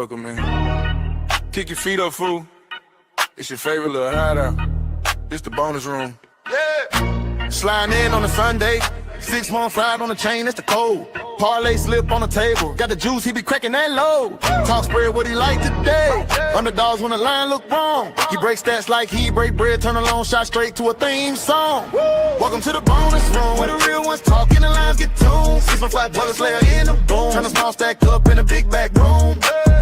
welcome, man. Kick your feet up, fool. It's your favorite little hideout. It's the bonus room. Yeah. Sliding in on a Sunday. 615 on the chain, that's the code. Parlay slip on the table. Got the juice, he be cracking that load. Talk spread what he like today. Underdogs when the line look wrong. He breaks stats like he break bread. Turn a long shot straight to a theme song. Welcome to the bonus room, where the real ones talking, the lines get tuned. 615 bullets layer in the boom. Turn a small stack up in a big back room.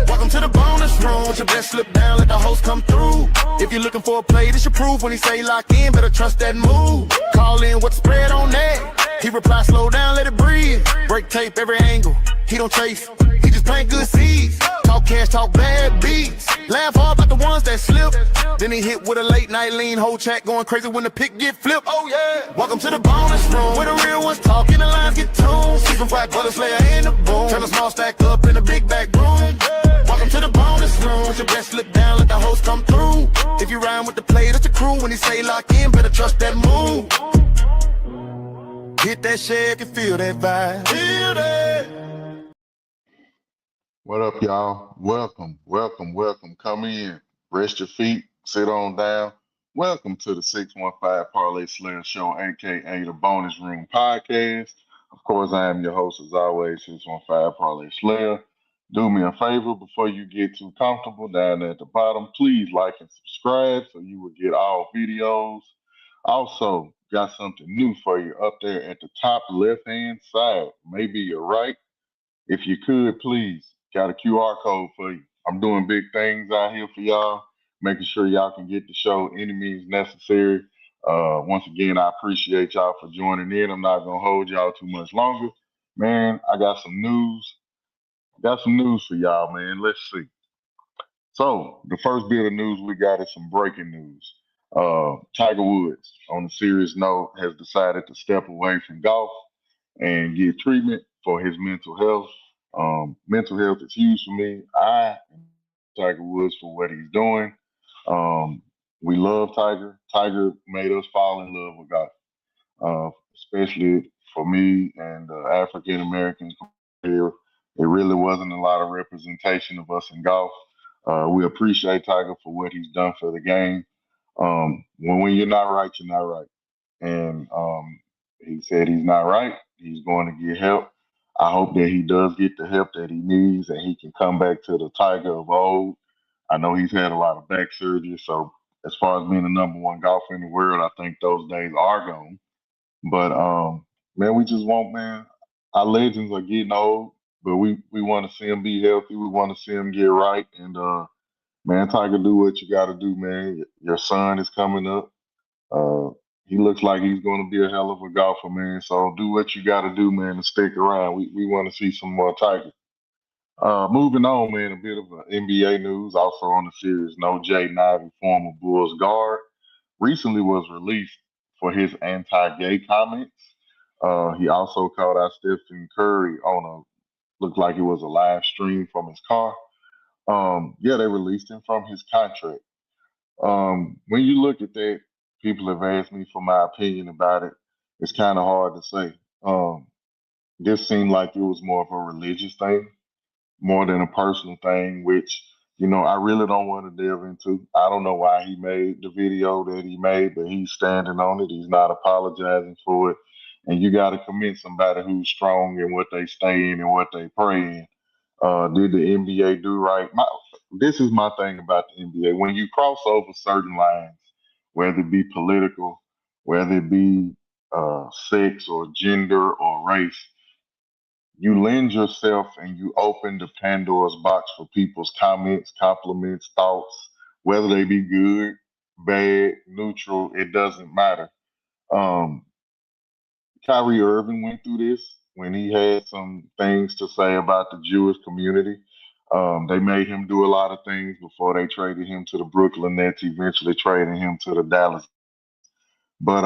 Welcome to the bonus room. With your best slip down, let the host come through. If you're looking for a play, this your proof. When he say lock in, better trust that move. Call in what spread on that. He reply, slow down, let it breathe. Break tape every angle. He don't chase, he just plant good seeds. Talk cash, talk bad beats. Laugh hard about the ones that slip. Then he hit with a late night lean. Whole chat going crazy when the pick get flipped. Oh yeah. Welcome to the bonus room, where the real ones talking, the lines get tuned. 615 bullets layer in the boom. Turn a small stack up in a big back room. Welcome to the bonus room. With your best slip down, let the host come through. If you rhyme with the play, that's the crew. When he say lock in, better trust that move. Hit that shake and feel that vibe. Feel that. What up, y'all? Welcome. Come in, rest your feet, sit on down. Welcome to the 615 Parlay Slayer Show, aka the Bonus Room Podcast. Of course, I am your host, as always, 615 Parlay Slayer. Do me a favor before you get too comfortable down at the bottom. Please like and subscribe so you will get all videos. Also, got something new for you up there at the top left-hand side, maybe your right. If you could, please, got a QR code for you. I'm doing big things out here for y'all, making sure y'all can get the show any means necessary. Once again, I appreciate y'all for joining in. I'm not going to hold y'all too much longer. Man, I got some news. For y'all, man. Let's see. So the first bit of news we got is some breaking news. Tiger Woods, on a serious note, has decided to step away from golf and get treatment for his mental health. Mental health is huge for me. I am Tiger Woods for what he's doing. We love Tiger. Tiger made us fall in love with golf, especially for me and African Americans here. There really wasn't a lot of representation of us in golf. We appreciate Tiger for what he's done for the game. When you're not right, you're not right. And he said he's not right. He's going to get help. I hope that he does get the help that he needs and he can come back to the Tiger of old. I know he's had a lot of back surgery. So as far as being the number one golfer in the world, I think those days are gone. But man, we just want, man, our legends are getting old, but we want to see them be healthy. We want to see them get right. And man, Tiger, do what you got to do, man. Your son is coming up. He looks like he's going to be a hell of a golfer, man. So do what you got to do, man, and stick around. We want to see some more Tiger. Moving on, man, a bit of NBA news. Also on the series, no Jaden Ivey, former Bulls guard, recently was released for his anti-gay comments. He also called out Stephen Curry on looked like it was a live stream from his car. Yeah, they released him from his contract. When you look at that, people have asked me for my opinion about it. It's kind of hard to say. This seemed like it was more of a religious thing, more than a personal thing, which, I really don't want to delve into. I don't know why he made the video that he made, but he's standing on it. He's not apologizing for it. And you got to commend somebody who's strong in what they stay in and what they pray in. Did the NBA do right? This is my thing about the NBA. When you cross over certain lines, whether it be political, whether it be sex or gender or race, you lend yourself and you open the Pandora's box for people's comments, compliments, thoughts, whether they be good, bad, neutral, it doesn't matter. Kyrie Irving went through this when he had some things to say about the Jewish community. They made him do a lot of things before they traded him to the Brooklyn Nets, eventually trading him to the Dallas. But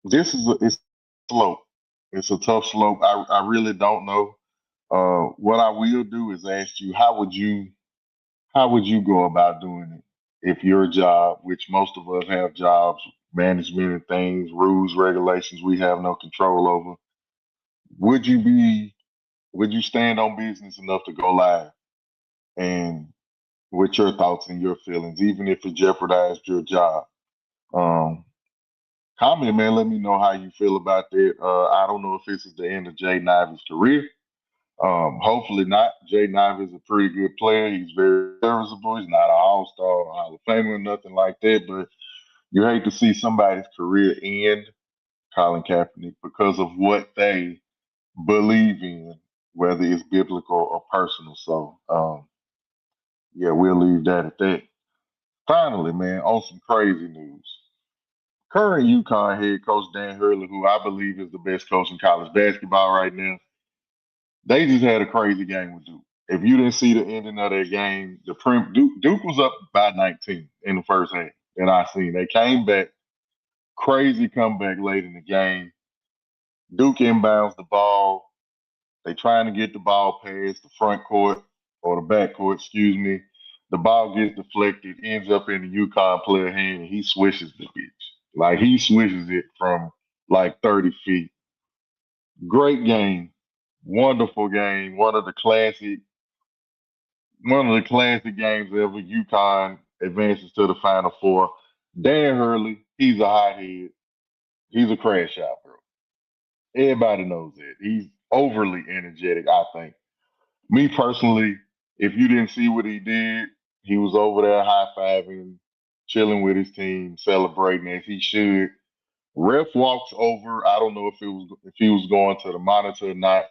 it's a slope. It's a tough slope. I really don't know. What I will do is ask you, how would you go about doing it if your job, which most of us have jobs, management and things, rules, regulations we have no control over, would you stand on business enough to go live? and with your thoughts and your feelings, even if it jeopardized your job. Um, Comment, man. Let me know how you feel about that. I don't know if this is the end of Jay Ivey's career. Hopefully not. Jay Ivey is a pretty good player. He's very serviceable. He's not an all-star or Hall of Famer, nothing like that. But you hate to see somebody's career end, Colin Kaepernick, because of what they believe in, whether it's biblical or personal. So, yeah, we'll leave that at that. Finally, man, on some crazy news. Current UConn head coach Dan Hurley, who I believe is the best coach in college basketball right now, they just had a crazy game with Duke. If you didn't see the ending of that game, Duke was up by 19 in the first half that I seen. They came back, crazy comeback late in the game. Duke inbounds the ball. They trying to get the ball past the front court or the back court, excuse me. The ball gets deflected, ends up in the UConn player hand, and he swishes the bitch. Like he swishes it from like 30 feet. Great game. Wonderful game. One of the classic games ever. UConn advances to the Final Four. Dan Hurley, he's a hothead. He's a crash out, bro. Everybody knows that. He's overly energetic, I think. Me personally, if you didn't see what he did, he was over there high fiving, chilling with his team, celebrating as he should. Ref walks over. I don't know if he was going to the monitor or not.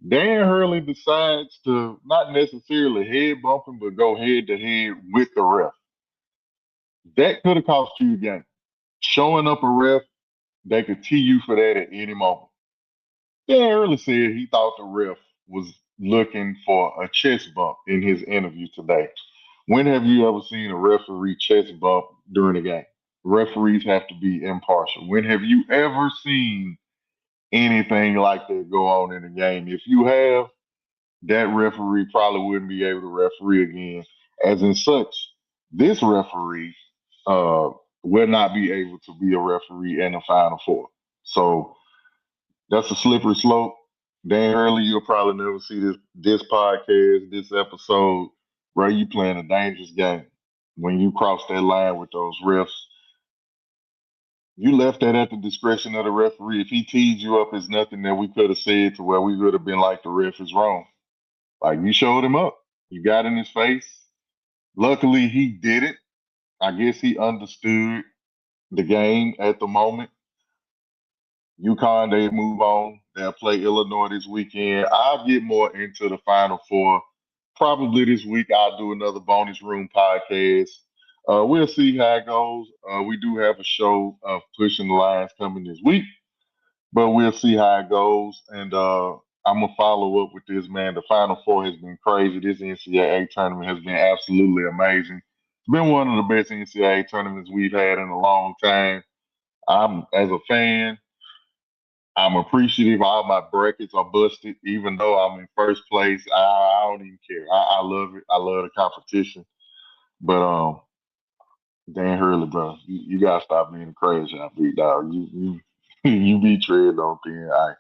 Dan Hurley decides to not necessarily head bump him, but go head to head with the ref. That could have cost you the game. Showing up a ref, they could tee you for that at any moment. Dan Hurley said he thought the ref was looking for a chest bump in his interview today. When have you ever seen a referee chest bump during a game? Referees have to be impartial. When have you ever seen anything like that go on in a game? If you have, that referee probably wouldn't be able to referee again. As in such, this referee uh, will not be able to be a referee in the Final Four. So that's a slippery slope. Dan Hurley, you'll probably never see this podcast, this episode, where you playing a dangerous game. When you cross that line with those refs, you left that at the discretion of the referee. If he teed you up, it's nothing that we could have said to where we would have been like the ref is wrong. Like you showed him up. You got in his face. Luckily, he didn't. I guess he understood the game at the moment. UConn, they move on. They'll play Illinois this weekend. I'll get more into the Final Four. Probably this week, I'll do another bonus room podcast. We'll see how it goes. We do have a show of Pushing the Lines coming this week, but we'll see how it goes. And I'm going to follow up with this, man. The Final Four has been crazy. This NCAA tournament has been absolutely amazing. It's been one of the best NCAA tournaments we've had in a long time. As a fan, I'm appreciative. All my brackets are busted, even though I'm in first place. I don't even care. I love it. I love the competition. But Dan Hurley, bro, you gotta stop being a crazy out, big dog. You you be tread on thin ice.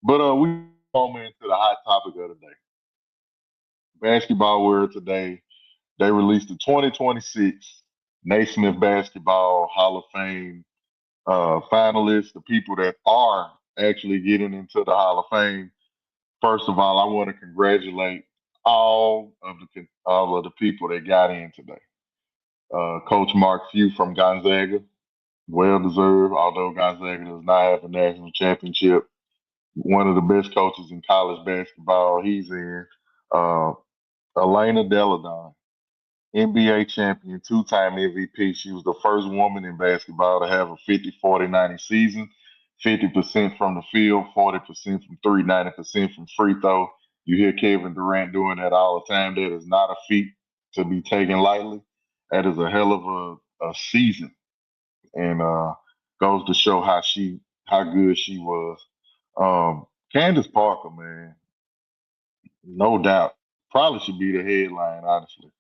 But we on into the hot topic of the day. Basketball world today. They released the 2026 Naismith Basketball Hall of Fame finalists, the people that are actually getting into the Hall of Fame. First of all, I want to congratulate all of the people that got in today. Coach Mark Few from Gonzaga, well deserved. Although Gonzaga does not have a national championship, one of the best coaches in college basketball. He's in. Uh, Elena Deladon, NBA champion, two-time MVP. She was the first woman in basketball to have a 50-40-90 season, 50% from the field, 40% from three, 90% from free throw. You hear Kevin Durant doing that all the time. That is not a feat to be taken lightly. That is a hell of a season, and goes to show how good she was. Candace Parker, man, no doubt, probably should be the headline, honestly.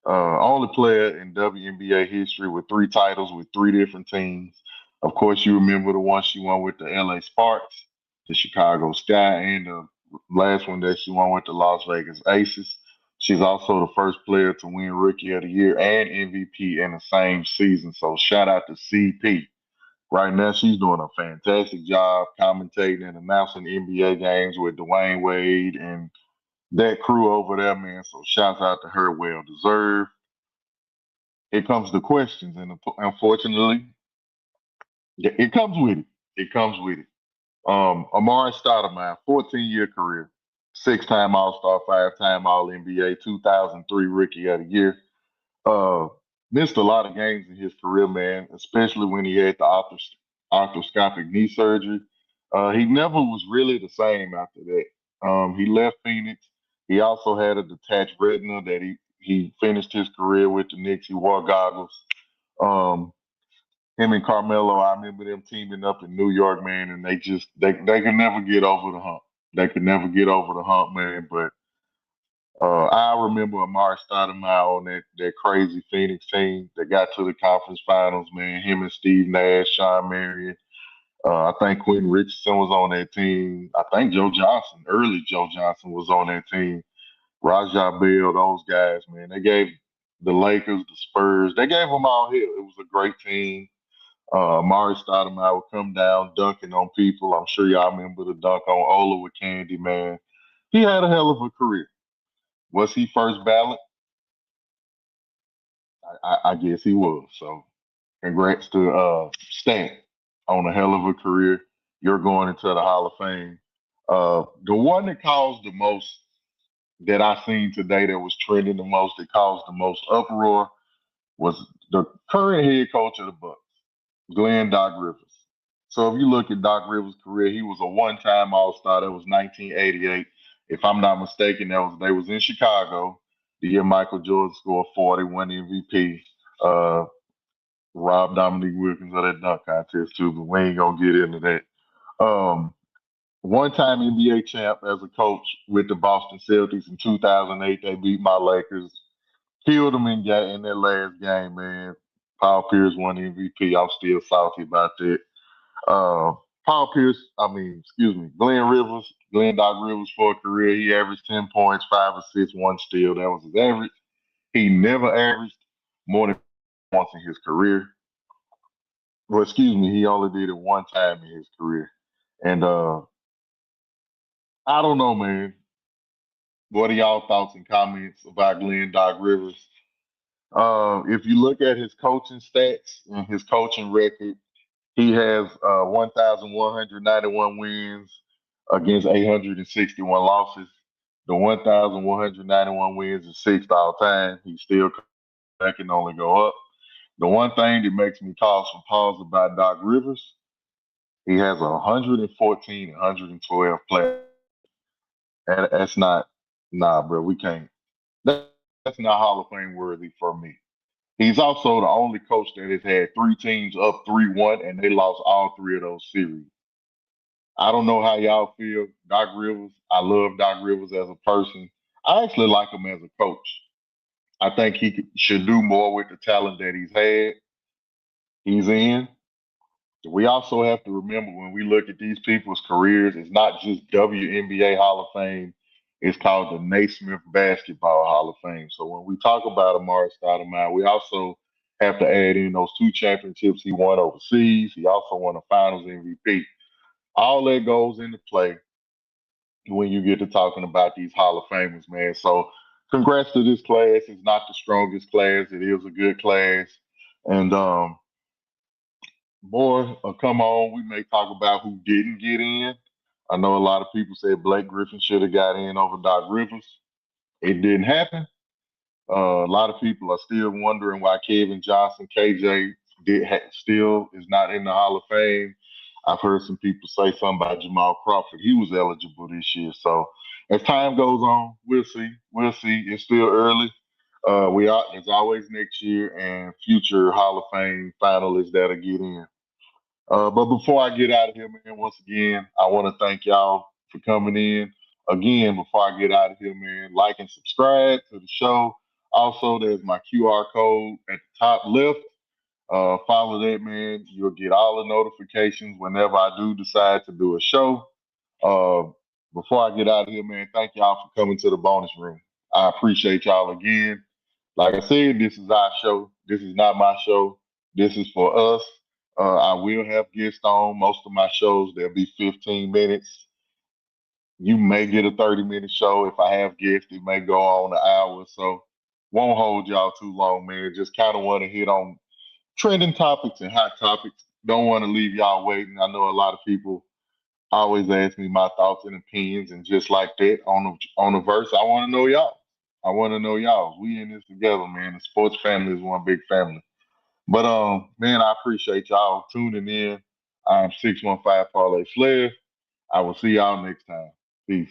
Only player in WNBA history with three titles with three different teams. Of course, you remember the one she won with the LA Sparks, the Chicago Sky, and the last one that she won with the Las Vegas Aces. She's also the first player to win Rookie of the Year and MVP in the same season. So shout out to CP. Right now, she's doing a fantastic job commentating and announcing NBA games with Dwayne Wade and that crew over there, man. So shouts out to her, well deserved. It comes to questions, and unfortunately, yeah, it comes with it. It comes with it. Amari Stoudemire, 14-year career, six-time All-Star, five-time All-NBA, 2003 Rookie of the Year. Uh, Missed a lot of games in his career, man, especially when he had the arthroscopic knee surgery. He never was really the same after that. He left Phoenix. He also had a detached retina that he finished his career with the Knicks. He wore goggles. Um, Him and Carmelo, I remember them teaming up in New York, man, and they could never get over the hump. They could never get over the hump, man. But I remember Amari Stoudemire on that crazy Phoenix team that got to the conference finals, man. Him and Steve Nash, Sean Marion. I think Quentin Richardson was on that team. I think Joe Johnson, early Joe Johnson, was on that team. Rajah Bell, those guys, man. They gave the Lakers, the Spurs, they gave them all hell. It was a great team. Amari Stoudemire would come down dunking on people. I'm sure y'all remember the dunk on Ola with Candy, man. He had a hell of a career. Was he first ballot? I guess he was. So congrats to Stan on a hell of a career. You're going into the Hall of Fame. The one that caused the most that I seen today that was trending the most, that caused the most uproar was the current head coach of the Bucks, Glenn Doc Rivers. So if you look at Doc Rivers' career, he was a one-time All-Star. That was 1988. If I'm not mistaken, they was in Chicago the year Michael Jordan scored 40, won the MVP. Uh, Rob Dominique Wilkins of that dunk contest too, but we ain't gonna get into that. Um, One-time NBA champ as a coach with the Boston Celtics in 2008. They beat my Lakers, killed them in that last game, man. Paul Pierce won the MVP. I'm still salty about that. Uh, Glenn Doc Rivers for a career. He averaged 10 points, 5 assists, 1 steal. That was his average. He never averaged more than once in his career. Well, excuse me, he only did it one time in his career. And I don't know, man. What are y'all thoughts and comments about Glenn Doc Rivers? If you look at his coaching stats and his coaching record, he has 1,191 wins against 861 losses. The 1,191 wins is sixth all time. He's still that can only go up. The one thing that makes me cause some pause about Doc Rivers, he has 114 and 112 players. And that's not, nah, bro, we can't. That's not Hall of Fame worthy for me. He's also the only coach that has had three teams up 3-1 and they lost all three of those series. I don't know how y'all feel. Doc Rivers, I love Doc Rivers as a person. I actually like him as a coach. I think should do more with the talent that he's in. We also have to remember when we look at these people's careers, it's not just WNBA Hall of Fame. It's called the Naismith Basketball Hall of Fame. So when we talk about Amari Stoudemire, we also have to add in those two championships he won overseas. He also won a Finals MVP. All that goes into play when you get to talking about these Hall of Famers, man. So congrats to this class. It's not the strongest class. It is a good class. And boy, come on, we may talk about who didn't get in. I know a lot of people said Blake Griffin should have got in over Doc Rivers. It didn't happen. A lot of people are still wondering why Kevin Johnson, KJ, still is not in the Hall of Fame. I've heard some people say something about Jamal Crawford. He was eligible this year. So as time goes on, we'll see. We'll see. It's still early. There's always next year and future Hall of Fame finalists that'll get in. But before I get out of here, man, once again, I want to thank y'all for coming in. Again, before I get out of here, man, like and subscribe to the show. Also, there's my QR code at the top left. Follow that, man. You'll get all the notifications whenever I do decide to do a show. Uh, Before I get out of here, man, thank y'all for coming to the bonus room. I appreciate y'all again. Like I said, this is our show. This is not my show. This is for us. I will have guests on most of my shows. There'll be 15 minutes. You may get a 30-minute show. If I have guests, it may go on an hour. So won't hold y'all too long, man. Just kind of want to hit on trending topics and hot topics. Don't want to leave y'all waiting. I know a lot of people always ask me my thoughts and opinions, and just like that on the verse, I want to know y'all. I want to know y'all. We in this together, man. The sports family is one big family. But man, I appreciate y'all tuning in. I'm 615 Parlay Flair. I will see y'all next time. Peace.